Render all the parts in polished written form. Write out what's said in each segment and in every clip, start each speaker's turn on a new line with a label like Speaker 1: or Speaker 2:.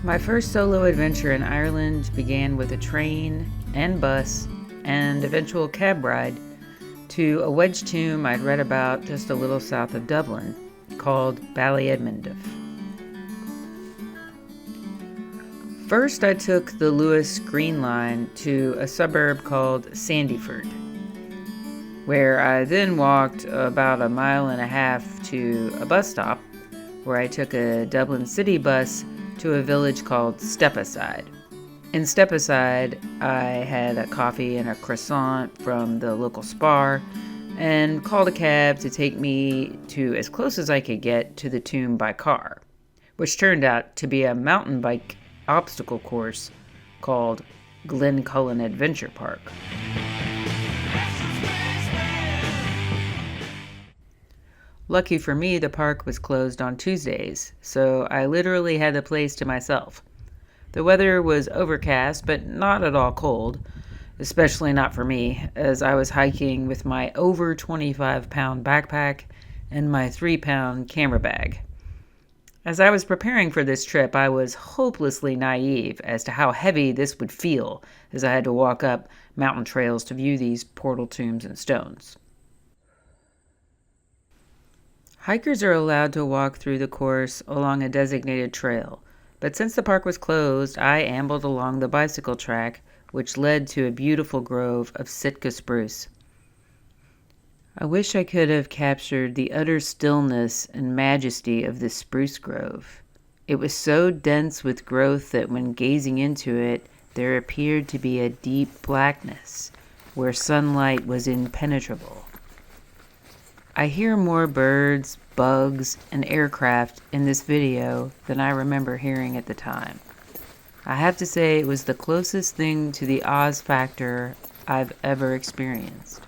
Speaker 1: My first solo adventure in Ireland began with a train and bus and eventual cab ride to a wedge tomb I'd read about just a little south of Dublin called Ballyedmonduff. First, I took the Lewis Green Line to a suburb called Sandyford, where I then walked about 1.5 miles to a bus stop where I took a Dublin city bus to a village called Stepaside. In Stepaside, I had a coffee and a croissant from the local spar and called a cab to take me to as close as I could get to the tomb by car, which turned out to be a mountain bike obstacle course called Glencullen Adventure Park. Lucky for me, the park was closed on Tuesdays, so I literally had the place to myself. The weather was overcast, but not at all cold, especially not for me, as I was hiking with my over 25-pound backpack and my 3-pound camera bag. As I was preparing for this trip, I was hopelessly naive as to how heavy this would feel as I had to walk up mountain trails to view these portal tombs and stones. Hikers are allowed to walk through the course along a designated trail, but since the park was closed, I ambled along the bicycle track, which led to a beautiful grove of Sitka spruce. I wish I could have captured the utter stillness and majesty of this spruce grove. It was so dense with growth that when gazing into it, there appeared to be a deep blackness, where sunlight was impenetrable. I hear more birds, bugs, and aircraft in this video than I remember hearing at the time. I have to say it was the closest thing to the Oz factor I've ever experienced.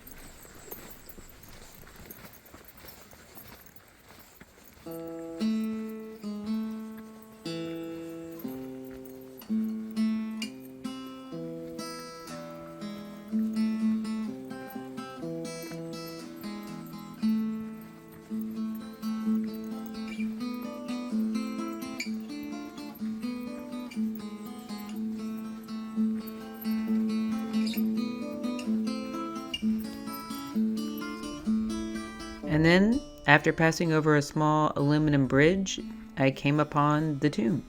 Speaker 1: And then, after passing over a small aluminum bridge, I came upon the tomb.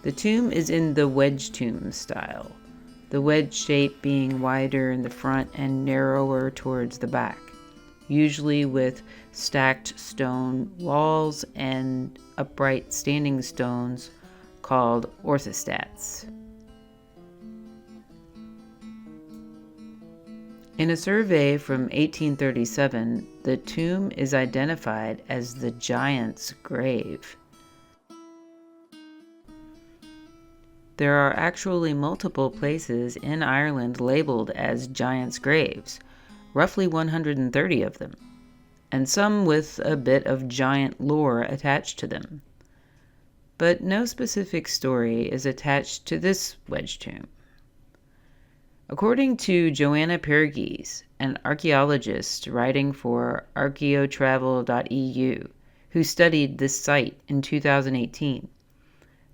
Speaker 1: The tomb is in the wedge tomb style, the wedge shape being wider in the front and narrower towards the back, usually with stacked stone walls and upright standing stones called orthostats. In a survey from 1837, the tomb is identified as the Giant's Grave. There are actually multiple places in Ireland labeled as Giant's Graves, roughly 130 of them, and some with a bit of giant lore attached to them. But no specific story is attached to this wedge tomb. According to Joanna Pergis, an archaeologist writing for archaeotravel.eu, who studied this site in 2018,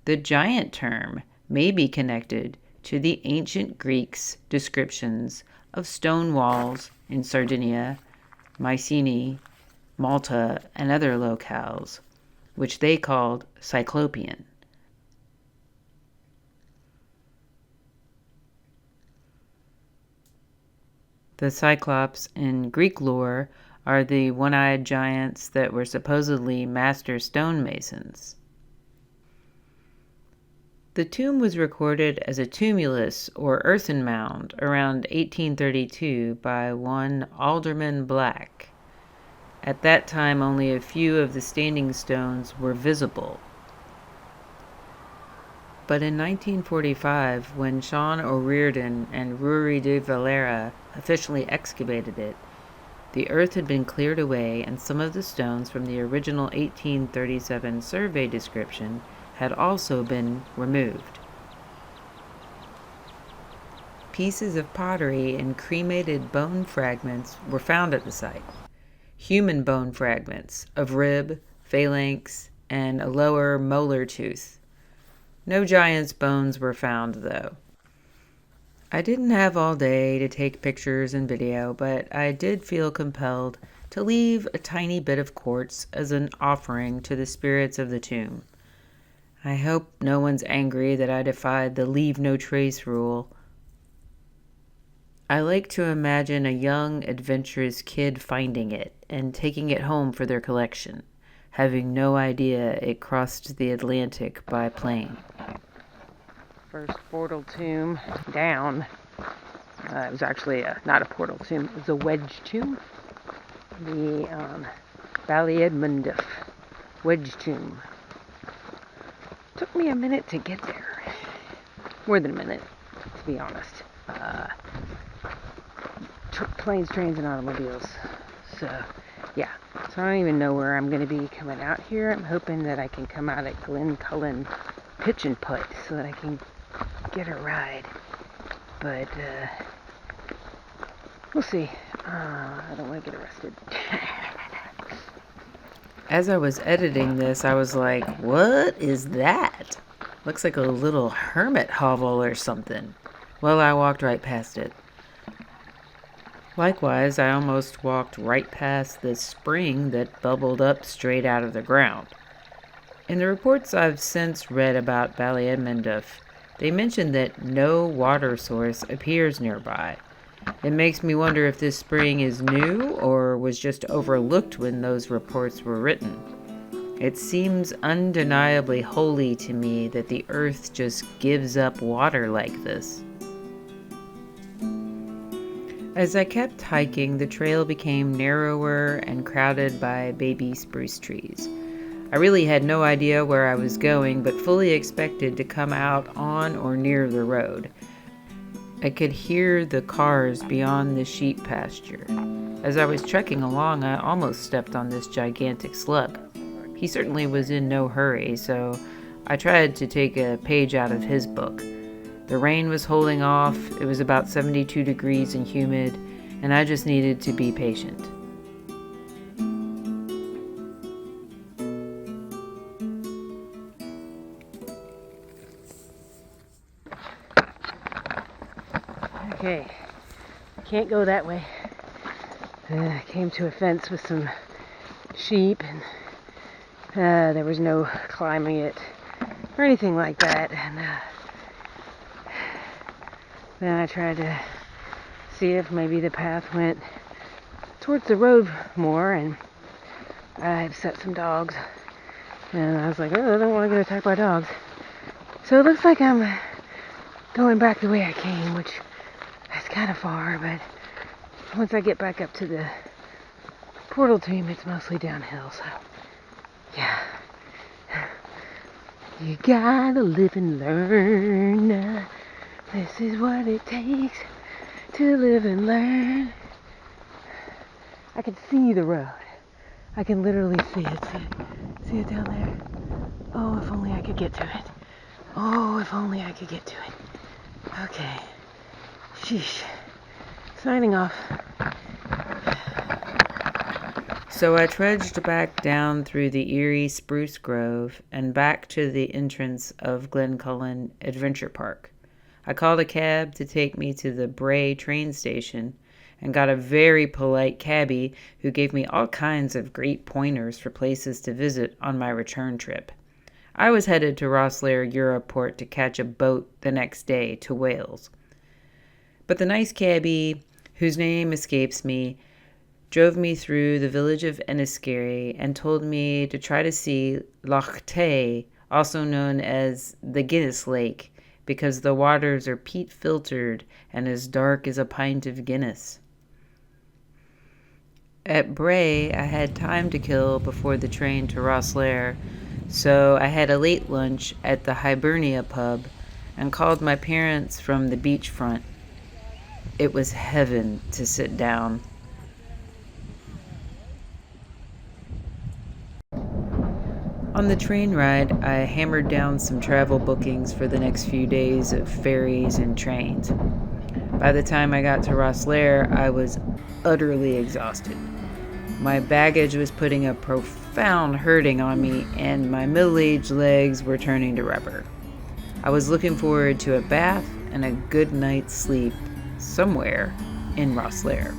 Speaker 1: the giant term may be connected to the ancient Greeks' descriptions of stone walls in Sardinia, Mycenae, Malta, and other locales, which they called Cyclopean. The Cyclops in Greek lore are the one-eyed giants that were supposedly master stonemasons. The tomb was recorded as a tumulus or earthen mound around 1832 by one Alderman Black. At that time, only a few of the standing stones were visible. But in 1945, when Sean O'Riordan and Ruairi de Valera officially excavated it, the earth had been cleared away and some of the stones from the original 1837 survey description had also been removed. Pieces of pottery and cremated bone fragments were found at the site. Human bone fragments of rib, phalanx, and a lower molar tooth. No giant's bones were found, though. I didn't have all day to take pictures and video, but I did feel compelled to leave a tiny bit of quartz as an offering to the spirits of the tomb. I hope no one's angry that I defied the leave no trace rule. I like to imagine a young, adventurous kid finding it and taking it home for their collection, having no idea it crossed the Atlantic by plane. First portal tomb down. It was actually not a portal tomb, it was a wedge tomb. The Ballyedmonduff Wedge Tomb. Took me a minute to get there. More than a minute, to be honest. Planes, trains, and automobiles. So, yeah. So I don't even know where I'm going to be coming out here. I'm hoping that I can come out at Glencullen Pitch and Putt so that I can get a ride. But, we'll see. I don't want to get arrested. As I was editing this, I was like, what is that? Looks like a little hermit hovel or something. Well, I walked right past it. Likewise, I almost walked right past this spring that bubbled up straight out of the ground. In the reports I've since read about Ballyedmonduff, they mentioned that no water source appears nearby. It makes me wonder if this spring is new or was just overlooked when those reports were written. It seems undeniably holy to me that the earth just gives up water like this. As I kept hiking, the trail became narrower and crowded by baby spruce trees. I really had no idea where I was going, but fully expected to come out on or near the road. I could hear the cars beyond the sheep pasture. As I was trekking along, I almost stepped on this gigantic slug. He certainly was in no hurry, so I tried to take a page out of his book. The rain was holding off, it was about 72 degrees and humid, and I just needed to be patient. Okay, can't go that way. I came to a fence with some sheep, and there was no climbing it or anything like that. And then I tried to see if maybe the path went towards the road more, and I upset some dogs. And I was like, oh, I don't want to get attacked by dogs. So it looks like I'm going back the way I came, which is kind of far, but once I get back up to the portal tomb, it's mostly downhill, so yeah. You gotta live and learn. This is what it takes to live and learn. I can see the road. I can literally see it. See it down there? Oh, if only I could get to it. Oh, if only I could get to it. Okay. Sheesh. Signing off. So I trudged back down through the eerie spruce grove and back to the entrance of Glencullen Adventure Park. I called a cab to take me to the Bray train station and got a very polite cabbie who gave me all kinds of great pointers for places to visit on my return trip. I was headed to Rosslare Europort to catch a boat the next day to Wales. But the nice cabbie, whose name escapes me, drove me through the village of Enniskerry and told me to try to see Loch Tay, also known as the Guinness Lake, because the waters are peat filtered and as dark as a pint of Guinness. At Bray, I had time to kill before the train to Rosslare, so I had a late lunch at the Hibernia pub and called my parents from the beachfront. It was heaven to sit down. On the train ride, I hammered down some travel bookings for the next few days of ferries and trains. By the time I got to Rosslare, I was utterly exhausted. My baggage was putting a profound hurting on me, and my middle-aged legs were turning to rubber. I was looking forward to a bath and a good night's sleep somewhere in Rosslare.